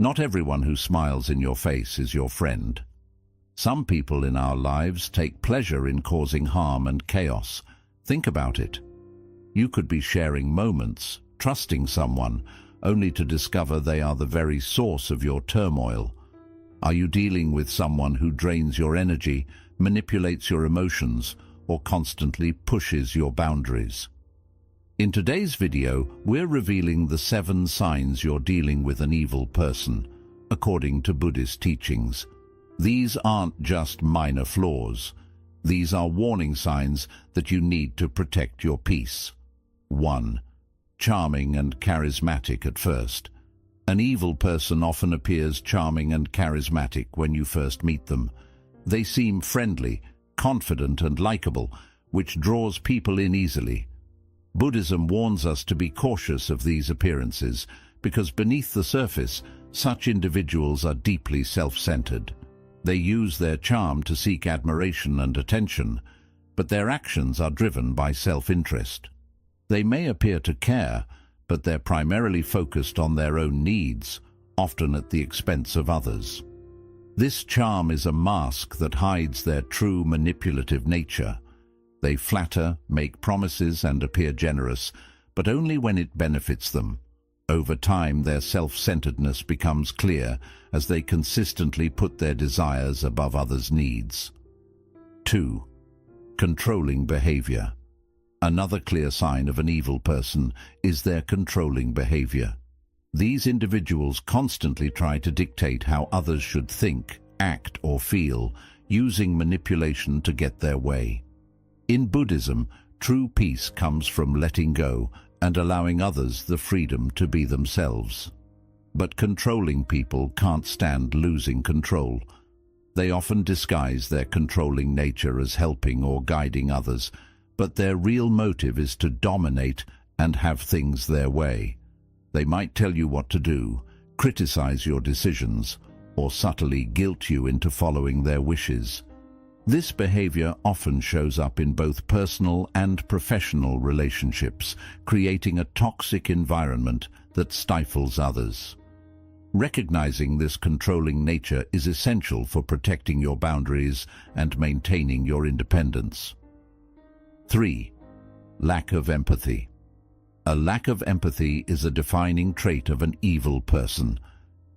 Not everyone who smiles in your face is your friend. Some people in our lives take pleasure in causing harm and chaos. Think about it. You could be sharing moments, trusting someone, only to discover they are the very source of your turmoil. Are you dealing with someone who drains your energy, manipulates your emotions, or constantly pushes your boundaries? In today's video, we're revealing the 7 signs you're dealing with an evil person, according to Buddhist teachings. These aren't just minor flaws. These are warning signs that you need to protect your peace. 1. Charming and charismatic at first. An evil person often appears charming and charismatic when you first meet them. They seem friendly, confident and likable, which draws people in easily. Buddhism warns us to be cautious of these appearances because beneath the surface, such individuals are deeply self-centered. They use their charm to seek admiration and attention, but their actions are driven by self-interest. They may appear to care, but they're primarily focused on their own needs, often at the expense of others. This charm is a mask that hides their true manipulative nature. They flatter, make promises, and appear generous, but only when it benefits them. Over time, their self-centeredness becomes clear as they consistently put their desires above others' needs. 2. Controlling behavior. Another clear sign of an evil person is their controlling behavior. These individuals constantly try to dictate how others should think, act, or feel, using manipulation to get their way. In Buddhism, true peace comes from letting go and allowing others the freedom to be themselves. But controlling people can't stand losing control. They often disguise their controlling nature as helping or guiding others, but their real motive is to dominate and have things their way. They might tell you what to do, criticize your decisions, or subtly guilt you into following their wishes. This behavior often shows up in both personal and professional relationships, creating a toxic environment that stifles others. Recognizing this controlling nature is essential for protecting your boundaries and maintaining your independence. 3. Lack of empathy. A lack of empathy is a defining trait of an evil person.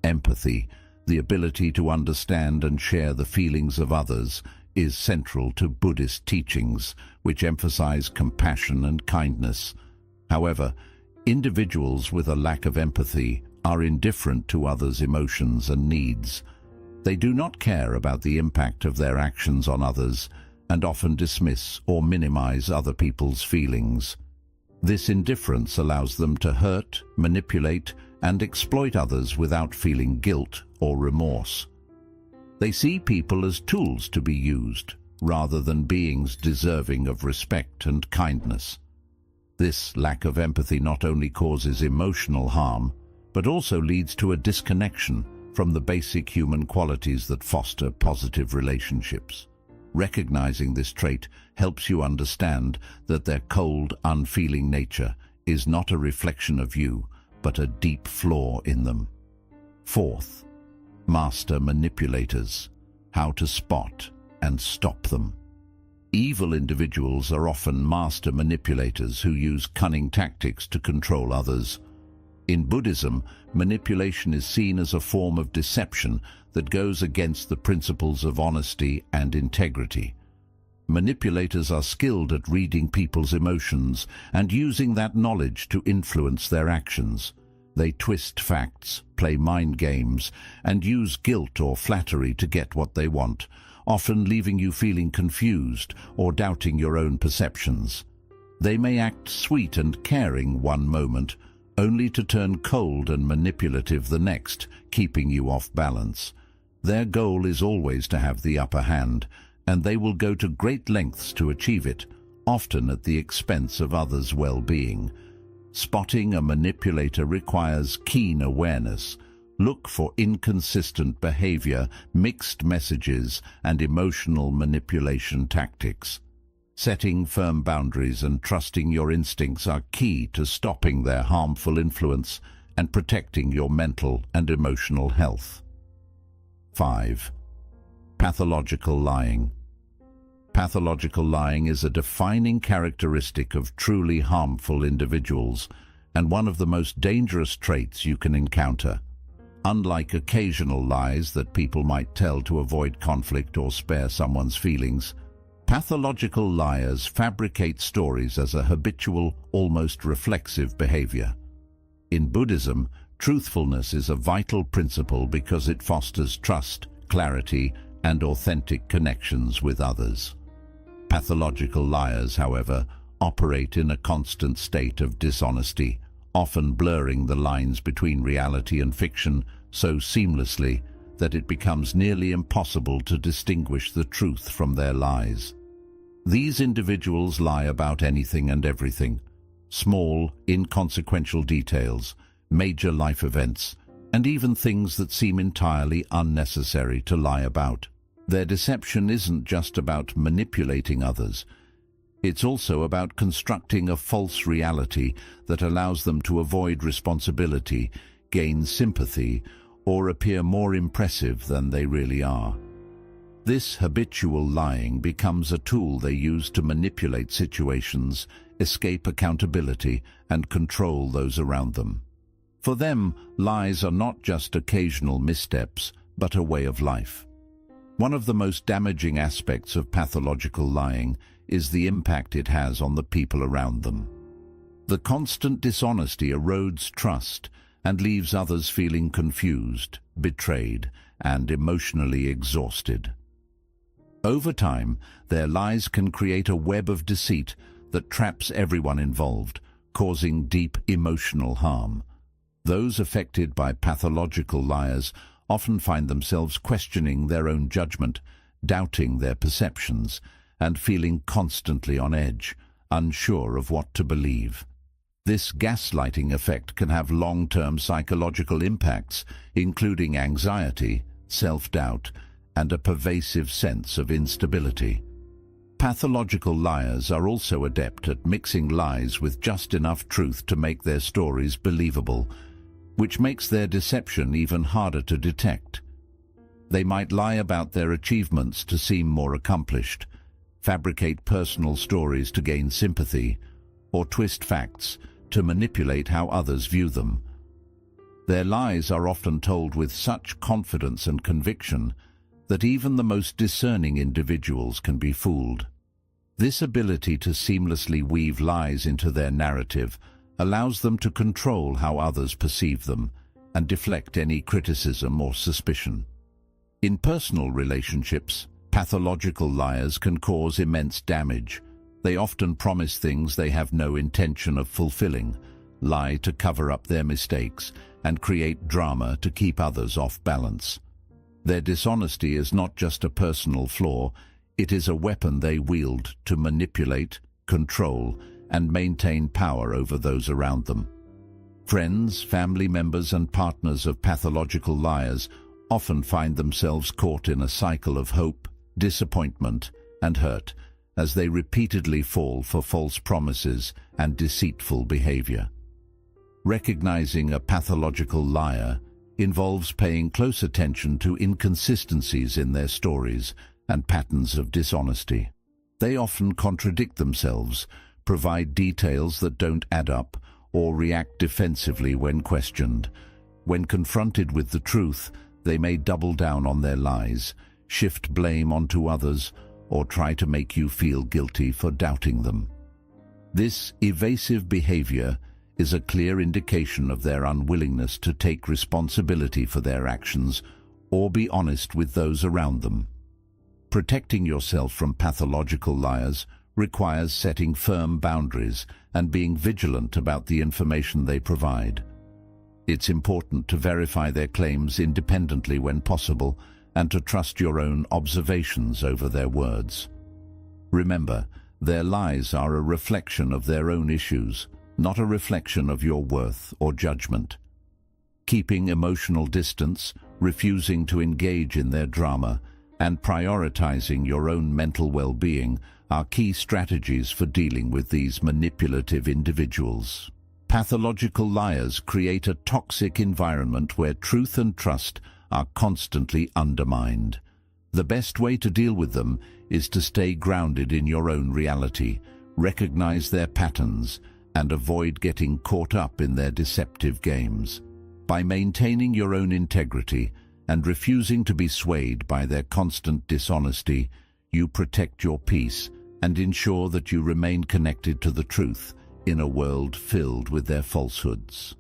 Empathy, the ability to understand and share the feelings of others, is central to Buddhist teachings, which emphasize compassion and kindness. However, individuals with a lack of empathy are indifferent to others' emotions and needs. They do not care about the impact of their actions on others and often dismiss or minimize other people's feelings. This indifference allows them to hurt, manipulate, and exploit others without feeling guilt or remorse. They see people as tools to be used, rather than beings deserving of respect and kindness. This lack of empathy not only causes emotional harm, but also leads to a disconnection from the basic human qualities that foster positive relationships. Recognizing this trait helps you understand that their cold, unfeeling nature is not a reflection of you, but a deep flaw in them. 4th, master manipulators. How to spot and stop them. Evil individuals are often master manipulators who use cunning tactics to control others. In Buddhism, manipulation is seen as a form of deception that goes against the principles of honesty and integrity. Manipulators are skilled at reading people's emotions and using that knowledge to influence their actions. They twist facts, play mind games, and use guilt or flattery to get what they want, often leaving you feeling confused or doubting your own perceptions. They may act sweet and caring one moment, only to turn cold and manipulative the next, keeping you off balance. Their goal is always to have the upper hand, and they will go to great lengths to achieve it, often at the expense of others' well-being. Spotting a manipulator requires keen awareness. Look for inconsistent behavior, mixed messages, and emotional manipulation tactics. Setting firm boundaries and trusting your instincts are key to stopping their harmful influence and protecting your mental and emotional health. 5. Pathological lying. Pathological lying is a defining characteristic of truly harmful individuals and one of the most dangerous traits you can encounter. Unlike occasional lies that people might tell to avoid conflict or spare someone's feelings, pathological liars fabricate stories as a habitual, almost reflexive behavior. In Buddhism, truthfulness is a vital principle because it fosters trust, clarity, and authentic connections with others. Pathological liars, however, operate in a constant state of dishonesty, often blurring the lines between reality and fiction so seamlessly that it becomes nearly impossible to distinguish the truth from their lies. These individuals lie about anything and everything: small, inconsequential details, major life events, and even things that seem entirely unnecessary to lie about. Their deception isn't just about manipulating others. It's also about constructing a false reality that allows them to avoid responsibility, gain sympathy, or appear more impressive than they really are. This habitual lying becomes a tool they use to manipulate situations, escape accountability, and control those around them. For them, lies are not just occasional missteps, but a way of life. One of the most damaging aspects of pathological lying is the impact it has on the people around them. The constant dishonesty erodes trust and leaves others feeling confused, betrayed, and emotionally exhausted. Over time, their lies can create a web of deceit that traps everyone involved, causing deep emotional harm. Those affected by pathological liars often find themselves questioning their own judgment, doubting their perceptions, and feeling constantly on edge, unsure of what to believe. This gaslighting effect can have long-term psychological impacts, including anxiety, self-doubt, and a pervasive sense of instability. Pathological liars are also adept at mixing lies with just enough truth to make their stories believable, which makes their deception even harder to detect. They might lie about their achievements to seem more accomplished, fabricate personal stories to gain sympathy, or twist facts to manipulate how others view them. Their lies are often told with such confidence and conviction that even the most discerning individuals can be fooled. This ability to seamlessly weave lies into their narrative allows them to control how others perceive them and deflect any criticism or suspicion. In personal relationships, pathological liars can cause immense damage. They often promise things they have no intention of fulfilling, lie to cover up their mistakes, and create drama to keep others off balance. Their dishonesty is not just a personal flaw, it is a weapon they wield to manipulate, control, and maintain power over those around them. Friends, family members, and partners of pathological liars often find themselves caught in a cycle of hope, disappointment, and hurt as they repeatedly fall for false promises and deceitful behavior. Recognizing a pathological liar involves paying close attention to inconsistencies in their stories and patterns of dishonesty. They often contradict themselves, provide details that don't add up, or react defensively when questioned. When confronted with the truth, they may double down on their lies, shift blame onto others, or try to make you feel guilty for doubting them. This evasive behavior is a clear indication of their unwillingness to take responsibility for their actions or be honest with those around them. Protecting yourself from pathological liars requires setting firm boundaries and being vigilant about the information they provide. It's important to verify their claims independently when possible and to trust your own observations over their words. Remember, their lies are a reflection of their own issues, not a reflection of your worth or judgment. Keeping emotional distance, refusing to engage in their drama, and prioritizing your own mental well-being are key strategies for dealing with these manipulative individuals. Pathological liars create a toxic environment where truth and trust are constantly undermined. The best way to deal with them is to stay grounded in your own reality, recognize their patterns, and avoid getting caught up in their deceptive games. By maintaining your own integrity and refusing to be swayed by their constant dishonesty, you protect your peace and ensure that you remain connected to the truth in a world filled with their falsehoods.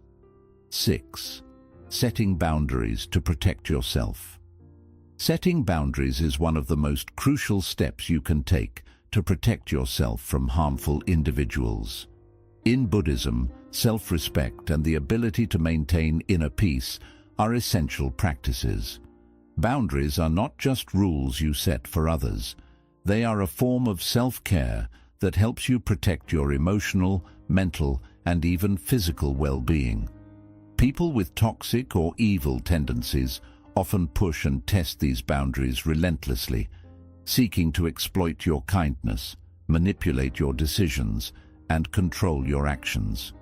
6. Setting boundaries to protect yourself. Setting boundaries is one of the most crucial steps you can take to protect yourself from harmful individuals. In Buddhism, self-respect and the ability to maintain inner peace are essential practices. Boundaries are not just rules you set for others. They are a form of self-care that helps you protect your emotional, mental, and even physical well-being. People with toxic or evil tendencies often push and test these boundaries relentlessly, seeking to exploit your kindness, manipulate your decisions, and control your actions.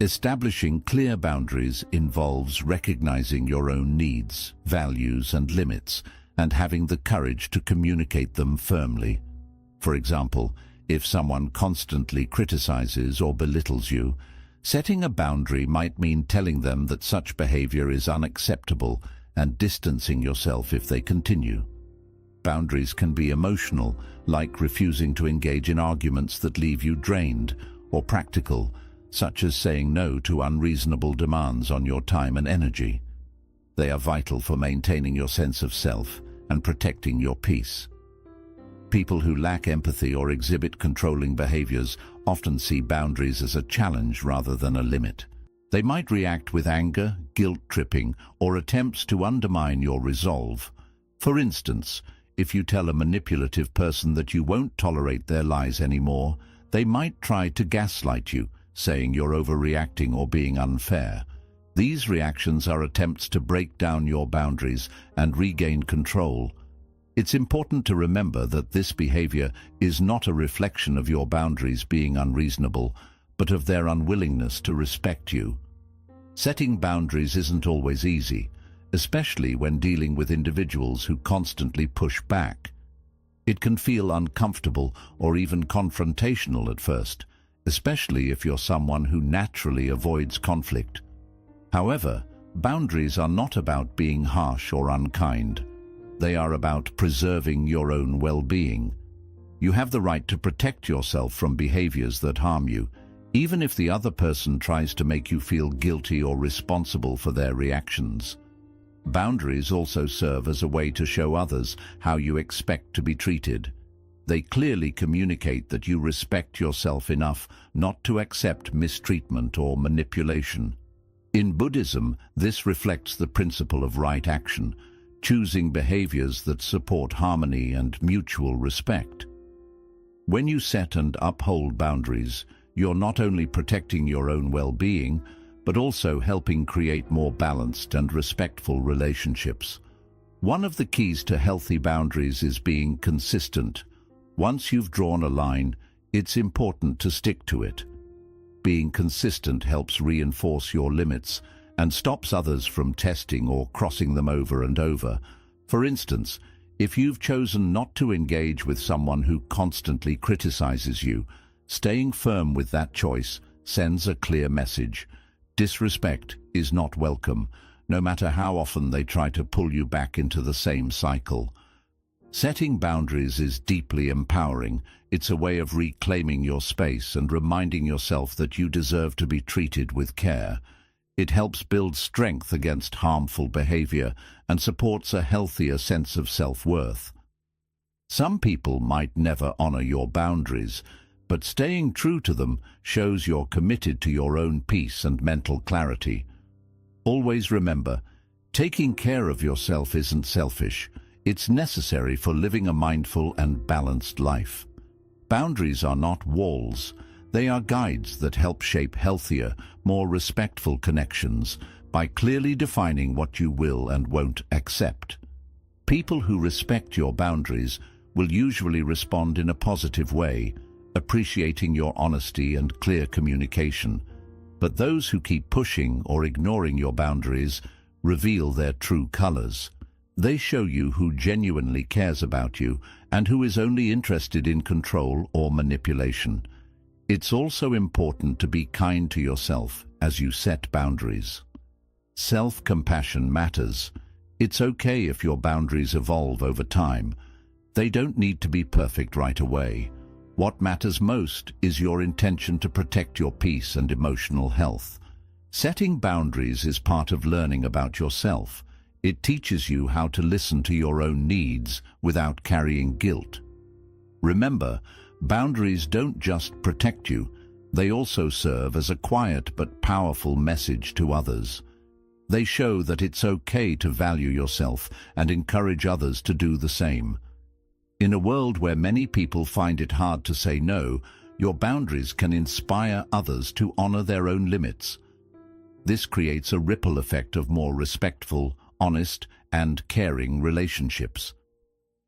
Establishing clear boundaries involves recognizing your own needs, values, and limits, and having the courage to communicate them firmly. For example, if someone constantly criticizes or belittles you, setting a boundary might mean telling them that such behavior is unacceptable and distancing yourself if they continue. Boundaries can be emotional, like refusing to engage in arguments that leave you drained, or practical, such as saying no to unreasonable demands on your time and energy. They are vital for maintaining your sense of self and protecting your peace. People who lack empathy or exhibit controlling behaviors often see boundaries as a challenge rather than a limit. They might react with anger, guilt-tripping, or attempts to undermine your resolve. For instance, if you tell a manipulative person that you won't tolerate their lies anymore, they might try to gaslight you, saying you're overreacting or being unfair. These reactions are attempts to break down your boundaries and regain control. It's important to remember that this behavior is not a reflection of your boundaries being unreasonable, but of their unwillingness to respect you. Setting boundaries isn't always easy, especially when dealing with individuals who constantly push back. It can feel uncomfortable or even confrontational at first, especially if you're someone who naturally avoids conflict. However, boundaries are not about being harsh or unkind. They are about preserving your own well-being. You have the right to protect yourself from behaviors that harm you, even if the other person tries to make you feel guilty or responsible for their reactions. Boundaries also serve as a way to show others how you expect to be treated. They clearly communicate that you respect yourself enough not to accept mistreatment or manipulation. In Buddhism, this reflects the principle of right action, choosing behaviors that support harmony and mutual respect. When you set and uphold boundaries, you're not only protecting your own well-being, but also helping create more balanced and respectful relationships. One of the keys to healthy boundaries is being consistent. Once you've drawn a line, it's important to stick to it. Being consistent helps reinforce your limits and stops others from testing or crossing them over and over. For instance, if you've chosen not to engage with someone who constantly criticizes you, staying firm with that choice sends a clear message. Disrespect is not welcome, no matter how often they try to pull you back into the same cycle. Setting boundaries is deeply empowering. It's a way of reclaiming your space and reminding yourself that you deserve to be treated with care. It helps build strength against harmful behavior and supports a healthier sense of self-worth. Some people might never honor your boundaries, but staying true to them shows you're committed to your own peace and mental clarity. Always remember, taking care of yourself isn't selfish. It's necessary for living a mindful and balanced life. Boundaries are not walls. They are guides that help shape healthier, more respectful connections by clearly defining what you will and won't accept. People who respect your boundaries will usually respond in a positive way, appreciating your honesty and clear communication. But those who keep pushing or ignoring your boundaries reveal their true colors. They show you who genuinely cares about you and who is only interested in control or manipulation. It's also important to be kind to yourself as you set boundaries. Self-compassion matters. It's okay if your boundaries evolve over time. They don't need to be perfect right away. What matters most is your intention to protect your peace and emotional health. Setting boundaries is part of learning about yourself. It teaches you how to listen to your own needs without carrying guilt. Remember, boundaries don't just protect you, they also serve as a quiet but powerful message to others. They show that it's okay to value yourself and encourage others to do the same. In a world where many people find it hard to say no, your boundaries can inspire others to honor their own limits. This creates a ripple effect of more respectful, honest, and caring relationships.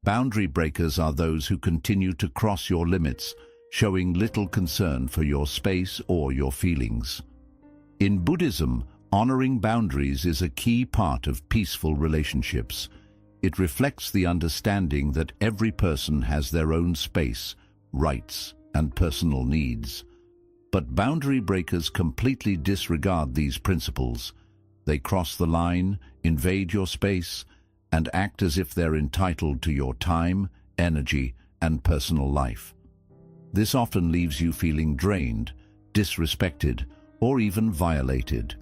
Boundary breakers are those who continue to cross your limits, showing little concern for your space or your feelings. In Buddhism, honoring boundaries is a key part of peaceful relationships. It reflects the understanding that every person has their own space, rights, and personal needs. But boundary breakers completely disregard these principles. They cross the line, invade your space, and act as if they're entitled to your time, energy, and personal life. This often leaves you feeling drained, disrespected, or even violated.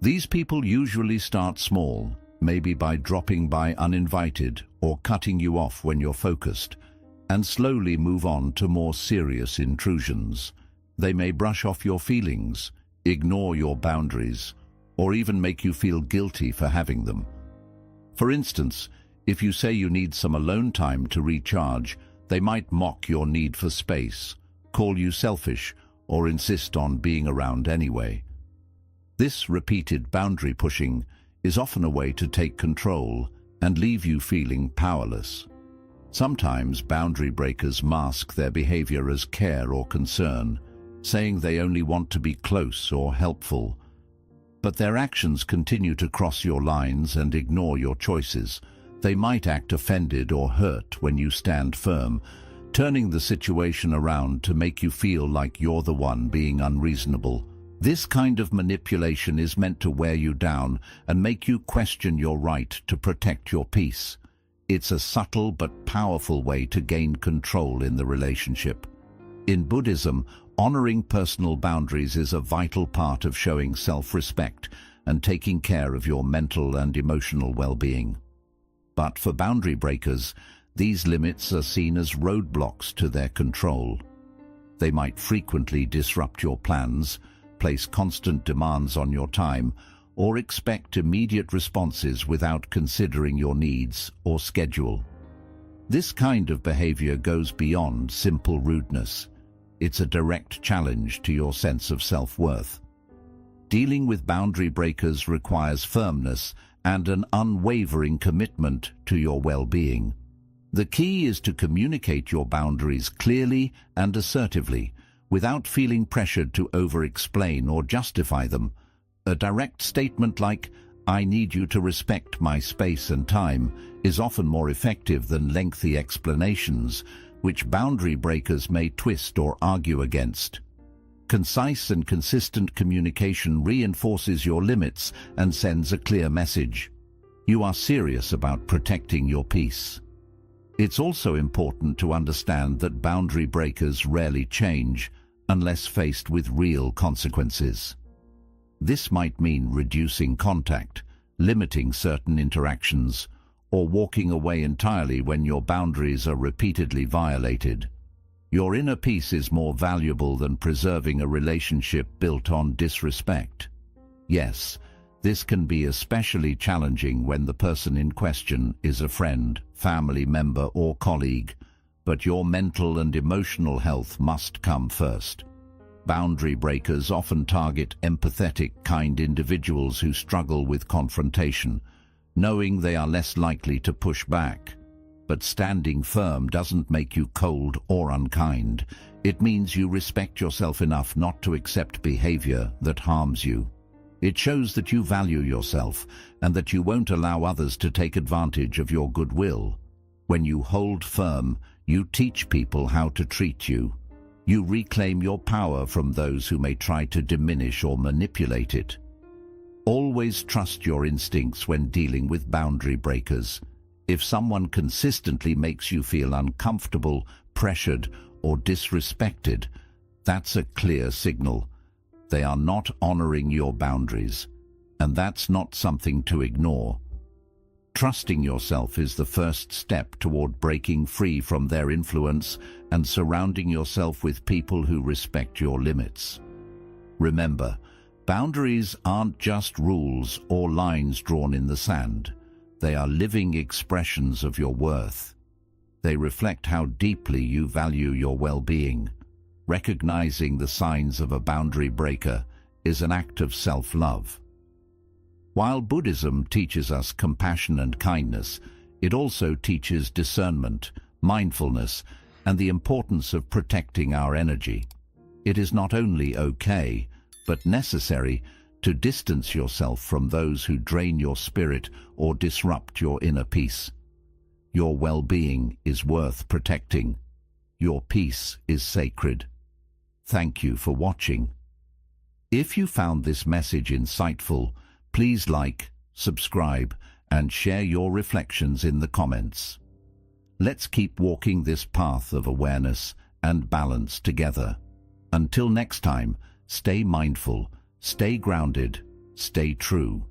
These people usually start small, maybe by dropping by uninvited or cutting you off when you're focused, and slowly move on to more serious intrusions. They may brush off your feelings, ignore your boundaries, or even make you feel guilty for having them. For instance, if you say you need some alone time to recharge, they might mock your need for space, call you selfish, or insist on being around anyway. This repeated boundary pushing is often a way to take control and leave you feeling powerless. Sometimes boundary breakers mask their behavior as care or concern, saying they only want to be close or helpful. But their actions continue to cross your lines and ignore your choices. They might act offended or hurt when you stand firm, turning the situation around to make you feel like you're the one being unreasonable. This kind of manipulation is meant to wear you down and make you question your right to protect your peace. It's a subtle but powerful way to gain control in the relationship. In Buddhism, honoring personal boundaries is a vital part of showing self-respect and taking care of your mental and emotional well-being. But for boundary breakers, these limits are seen as roadblocks to their control. They might frequently disrupt your plans, place constant demands on your time, or expect immediate responses without considering your needs or schedule. This kind of behavior goes beyond simple rudeness. It's a direct challenge to your sense of self-worth. Dealing with boundary breakers requires firmness and an unwavering commitment to your well-being. The key is to communicate your boundaries clearly and assertively, without feeling pressured to over-explain or justify them. A direct statement like, "I need you to respect my space and time," is often more effective than lengthy explanations, which boundary breakers may twist or argue against. Concise and consistent communication reinforces your limits and sends a clear message. You are serious about protecting your peace. It's also important to understand that boundary breakers rarely change unless faced with real consequences. This might mean reducing contact, limiting certain interactions, or walking away entirely when your boundaries are repeatedly violated. Your inner peace is more valuable than preserving a relationship built on disrespect. Yes, this can be especially challenging when the person in question is a friend, family member, or colleague, but your mental and emotional health must come first. Boundary breakers often target empathetic, kind individuals who struggle with confrontation, knowing they are less likely to push back. But standing firm doesn't make you cold or unkind. It means you respect yourself enough not to accept behavior that harms you. It shows that you value yourself and that you won't allow others to take advantage of your goodwill. When you hold firm, you teach people how to treat you. You reclaim your power from those who may try to diminish or manipulate it. Always trust your instincts when dealing with boundary breakers. If someone consistently makes you feel uncomfortable, pressured, or disrespected, that's a clear signal. They are not honoring your boundaries, and that's not something to ignore. Trusting yourself is the first step toward breaking free from their influence and surrounding yourself with people who respect your limits. Remember, boundaries aren't just rules or lines drawn in the sand. They are living expressions of your worth. They reflect how deeply you value your well-being. Recognizing the signs of a boundary breaker is an act of self-love. While Buddhism teaches us compassion and kindness, it also teaches discernment, mindfulness, and the importance of protecting our energy. It is not only okay, but necessary to distance yourself from those who drain your spirit or disrupt your inner peace. Your well-being is worth protecting. Your peace is sacred. Thank you for watching. If you found this message insightful, please like, subscribe, and share your reflections in the comments. Let's keep walking this path of awareness and balance together. Until next time, stay mindful, stay grounded, stay true.